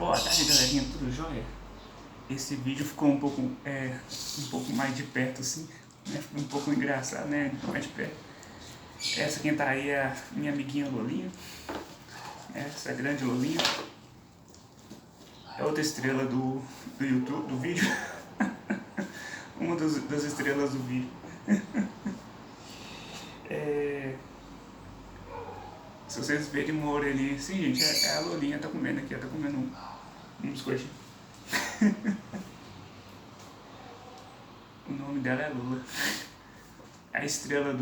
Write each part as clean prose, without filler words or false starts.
Boa tarde, galerinha, tudo jóia? Esse vídeo ficou um pouco mais de perto assim, né? Ficou um pouco engraçado, né? Mais de perto. Essa quem tá aí é a minha amiguinha Lolinha, essa grande Lolinha. É outra estrela do YouTube, do vídeo. Uma das estrelas do vídeo. Se vocês verem uma orelhinha assim, gente, é a Lolinha, tá comendo aqui, ela tá comendo um biscoitinho. O nome dela é Lula. A estrela é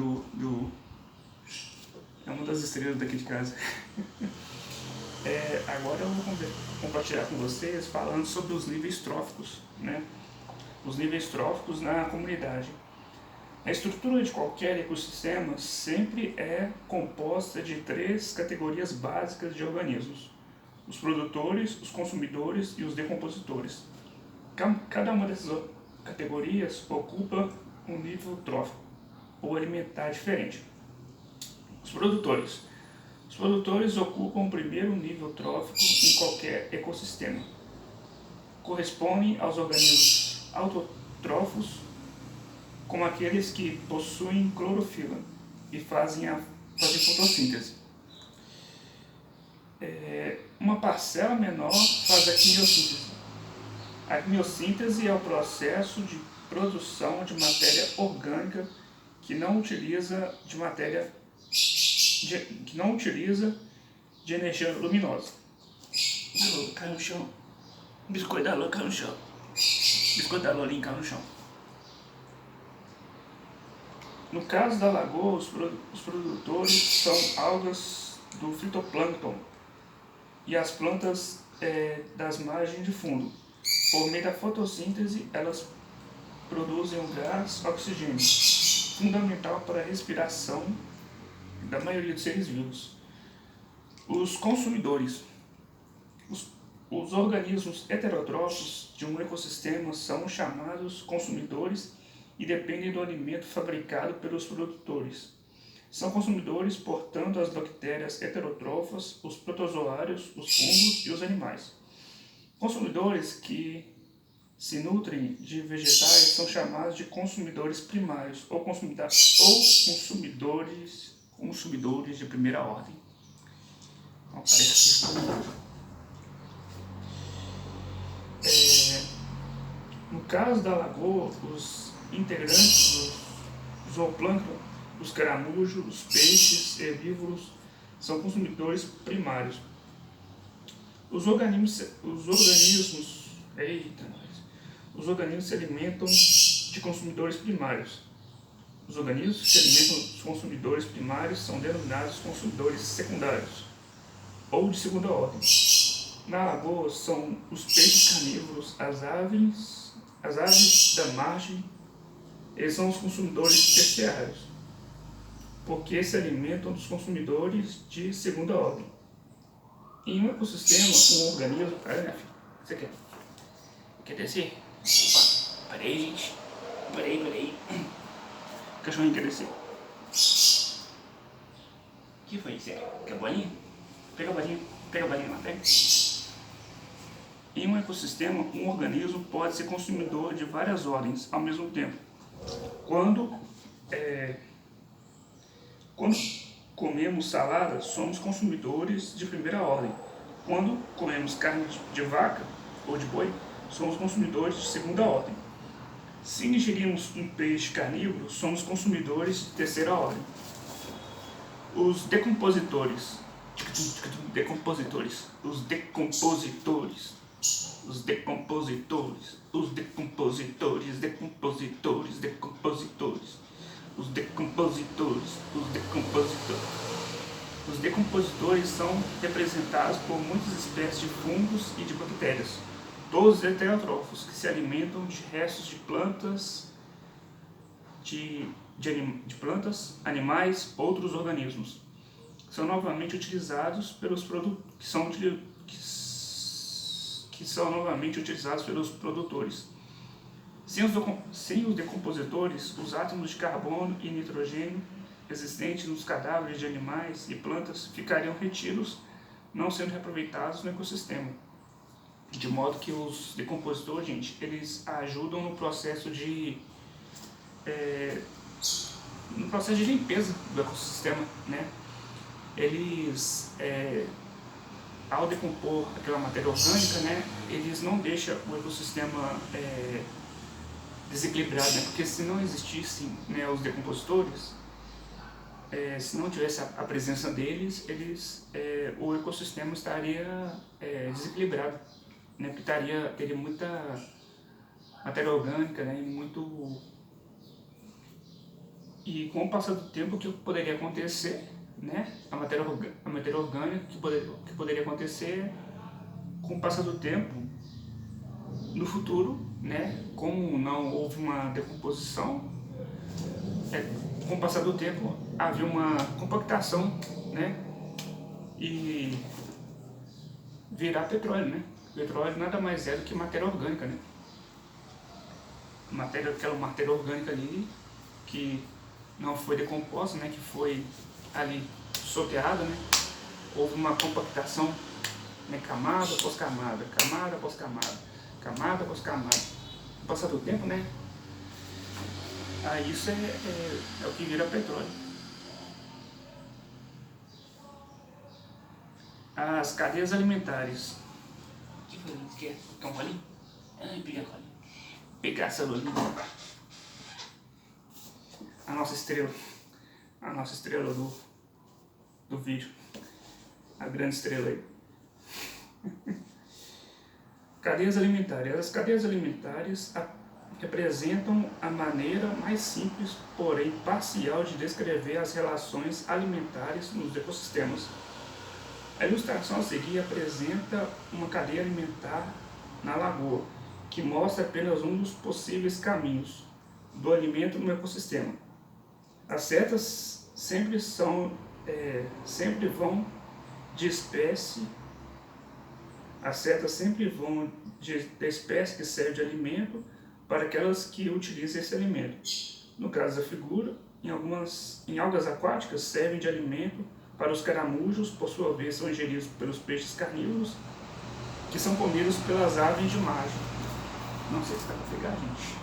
uma das estrelas daqui de casa. Agora eu vou compartilhar com vocês falando sobre os níveis tróficos, né? Os níveis tróficos na comunidade. A estrutura de qualquer ecossistema sempre é composta de 3 categorias básicas de organismos: os produtores, os consumidores e os decompositores. Cada uma dessas categorias ocupa um nível trófico ou alimentar diferente. Os produtores. Os produtores ocupam o primeiro nível trófico em qualquer ecossistema. Correspondem aos organismos autotrófos, como aqueles que possuem clorofila e fazem fotossíntese. Uma parcela menor faz a quimiossíntese. A quimiossíntese é o processo de produção de matéria orgânica que não utiliza de energia luminosa. Caiu no chão. Biscoito da Lola caiu no chão. Biscoito da Lolinha caiu no chão. No caso da lagoa, os produtores são algas do fitoplâncton e as plantas das margens de fundo. Por meio da fotossíntese, elas produzem um gás oxigênio, fundamental para a respiração da maioria dos seres vivos. Os consumidores. Os organismos heterotróficos de um ecossistema são chamados consumidores e dependem do alimento fabricado pelos produtores. São consumidores, portanto, as bactérias heterotrófas, os protozoários, os fungos e os animais. Consumidores que se nutrem de vegetais são chamados de consumidores primários ou consumidores de primeira ordem. Parece que no caso da lagoa, os integrantes do zooplâncton, os caramujos, os peixes, herbívoros, são consumidores primários. Os organismos se alimentam de consumidores primários. Os organismos que se alimentam dos consumidores primários são denominados consumidores secundários ou de segunda ordem. Na lagoa são os peixes carnívoros, as aves da margem, eles são os consumidores terciários, porque se alimentam dos consumidores de segunda ordem. Em um ecossistema, um organismo... Você quer descer? Opa, parei, gente. Parei. O cachorrinho quer descer. O que foi isso? Quer a bolinha? Pega a bolinha lá, pega. Em um ecossistema, um organismo pode ser consumidor de várias ordens ao mesmo tempo. Quando comemos salada, somos consumidores de primeira ordem. Quando comemos carne de vaca ou de boi, somos consumidores de segunda ordem. Se ingerimos um peixe carnívoro, somos consumidores de terceira ordem. Os decompositores. Os decompositores são representados por muitas espécies de fungos e de bactérias, todos heterotrófos, que se alimentam de restos de plantas, animais, outros organismos. São novamente utilizados pelos produtores. Sem os decompositores, os átomos de carbono e nitrogênio existentes nos cadáveres de animais e plantas ficariam retidos, não sendo reaproveitados no ecossistema. de modo que os decompositores, gente, eles ajudam no processo de limpeza do ecossistema, né? Eles, ao decompor aquela matéria orgânica, né, eles não deixam o ecossistema desequilibrado, né? Porque se não existissem, né, os decompositores, se não tivesse a presença deles, o ecossistema estaria desequilibrado, né? Porque teria muita matéria orgânica, né? E com o passar do tempo, o que poderia acontecer, né? A matéria orgânica, que poderia acontecer com o passar do tempo, no futuro, né? Como não houve uma decomposição, com o passar do tempo havia uma compactação, né? E virar petróleo, né? Petróleo nada mais é do que matéria orgânica, né? Aquela matéria orgânica ali que não foi decomposta, né? Que foi ali soterrada, né? Houve uma compactação, né? Camada após camada, camada após camada, camada após camada. Com o passar do tempo, né? Aí isso é o que vira petróleo. As cadeias alimentares. O que foi isso? Quer um colinho? Pegar colinho. Pegar essa luzinha. A nossa estrela do vídeo. A grande estrela aí. Cadeias alimentares. As cadeias alimentares representam a maneira mais simples, porém parcial, de descrever as relações alimentares nos ecossistemas. A ilustração a seguir apresenta uma cadeia alimentar na lagoa, que mostra apenas um dos possíveis caminhos do alimento no ecossistema. As setas sempre vão de espécie. As setas sempre vão da espécie que serve de alimento para aquelas que utilizam esse alimento. No caso da figura, em algas aquáticas servem de alimento para os caramujos, por sua vez são ingeridos pelos peixes carnívoros, que são comidos pelas aves de margem. Não sei se dá para pegar, gente.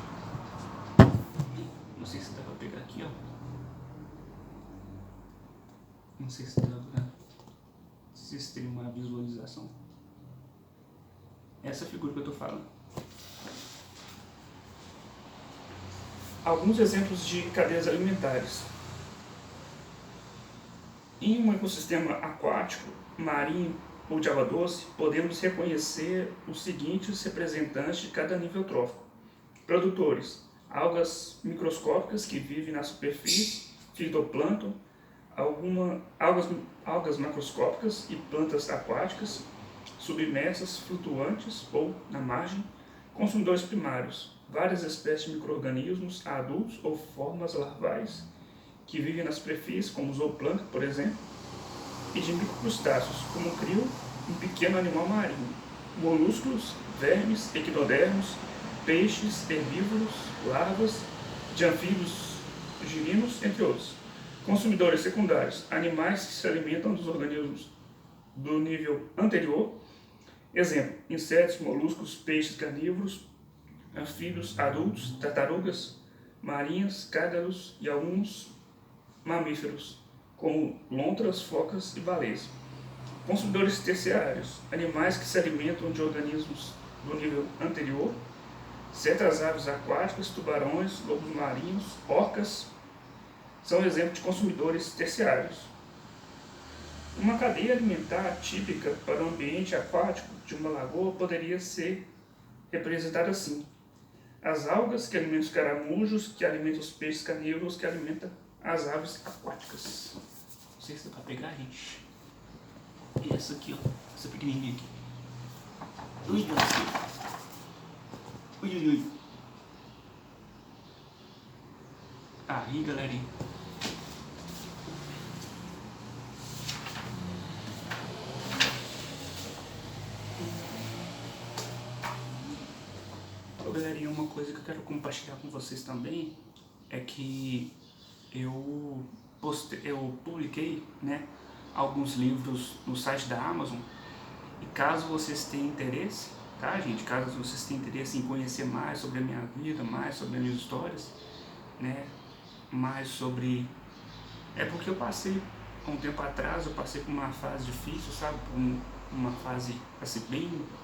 Não sei se dá para pegar aqui, ó. Não sei se dá para... se tem uma visualização. Essa figura que eu estou falando. Alguns exemplos de cadeias alimentares. Em um ecossistema aquático, marinho ou de água doce, podemos reconhecer os seguintes representantes de cada nível trófico. Produtores: algas microscópicas que vivem na superfície, fitoplâncton, algas macroscópicas e plantas aquáticas, submersas, flutuantes ou na margem. Consumidores primários: várias espécies de micro-organismos adultos ou formas larvais que vivem na superfície, como o zooplâncton, por exemplo, e de microcrustáceos, como o krill, um pequeno animal marinho, molúsculos, vermes, equinodermos, peixes, herbívoros, larvas de anfíbios, girinos, entre outros. Consumidores secundários: animais que se alimentam dos organismos do nível anterior, exemplo, insetos, moluscos, peixes carnívoros, anfíbios adultos, tartarugas marinhas, cágaros e alguns mamíferos, como lontras, focas e baleias. Consumidores terciários: animais que se alimentam de organismos do nível anterior, certas aves aquáticas, tubarões, lobos marinhos, orcas, são exemplos de consumidores terciários. Uma cadeia alimentar típica para o ambiente aquático de uma lagoa poderia ser representada assim: as algas que alimentam os caramujos, que alimentam os peixes carnívoros, que alimentam as aves aquáticas. Não sei se dá pra pegar, gente. E essa aqui, ó. Essa pequenininha aqui. Ui, meu Deus. Ui, ui, ui. Aí, galerinha. Galerinha, uma coisa que eu quero compartilhar com vocês também é que eu publiquei, né, alguns livros no site da Amazon, e caso vocês tenham interesse, tá, gente? Caso vocês tenham interesse em conhecer mais sobre a minha vida, mais sobre as minhas histórias, né? Mais sobre... É porque eu passei, há um tempo atrás, eu passei por uma fase difícil, sabe? Por uma fase, assim,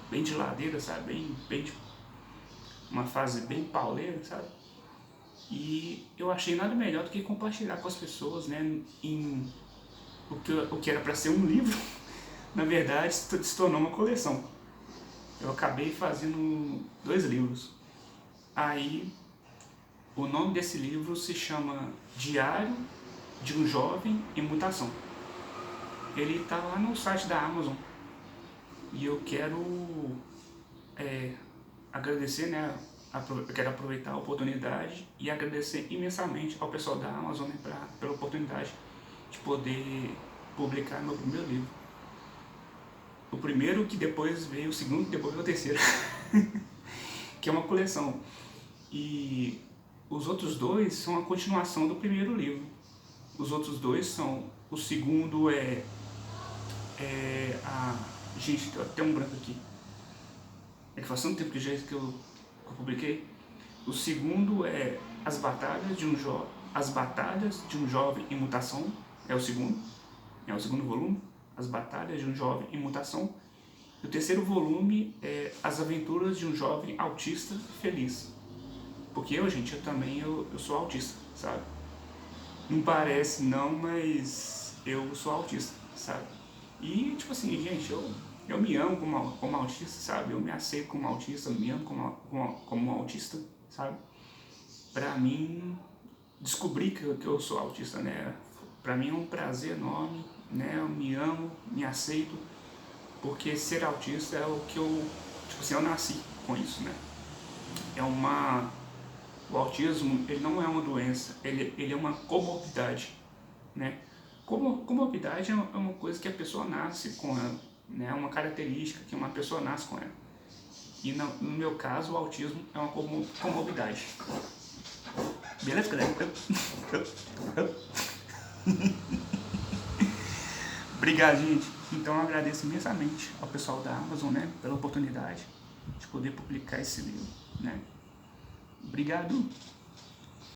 bem de ladeira, sabe? Uma fase bem pauleira, sabe? E eu achei nada melhor do que compartilhar com as pessoas, né? O que era para ser um livro, na verdade, se tornou uma coleção. Eu acabei fazendo 2 livros. Aí, o nome desse livro se chama Diário de um Jovem em Mutação. Ele está lá no site da Amazon. E eu quero agradecer, né? Eu quero aproveitar a oportunidade e agradecer imensamente ao pessoal da Amazon, né, pela oportunidade de poder publicar meu primeiro livro. O primeiro, que depois veio o segundo, que depois veio o terceiro. Que é uma coleção. E os outros 2 são a continuação do primeiro livro. Os outros 2 são... O segundo Gente, tem até um branco aqui. É que faz tanto tempo que eu publiquei. O segundo é As Batalhas de um Jovem em Mutação. É o segundo volume. As Batalhas de um Jovem em Mutação. E o terceiro volume é As Aventuras de um Jovem Autista Feliz. Porque eu também sou autista, sabe? Não parece não, mas eu sou autista, sabe? E, tipo assim, gente, eu me amo como autista, sabe? Eu me aceito como autista, eu me amo como autista, sabe? Pra mim, descobrir que eu sou autista, né? Pra mim é um prazer enorme, né? Eu me amo, me aceito, porque ser autista é o que tipo assim, eu nasci com isso, né? O autismo, ele não é uma doença, ele é uma comorbidade, né? Comorbidade é uma coisa que a pessoa nasce com ela, né? É uma característica que uma pessoa nasce com ela. E no meu caso, o autismo é uma comorbidade. Beleza, galera? Obrigado, gente. Então eu agradeço imensamente ao pessoal da Amazon, né, pela oportunidade de poder publicar esse livro, né? Obrigado.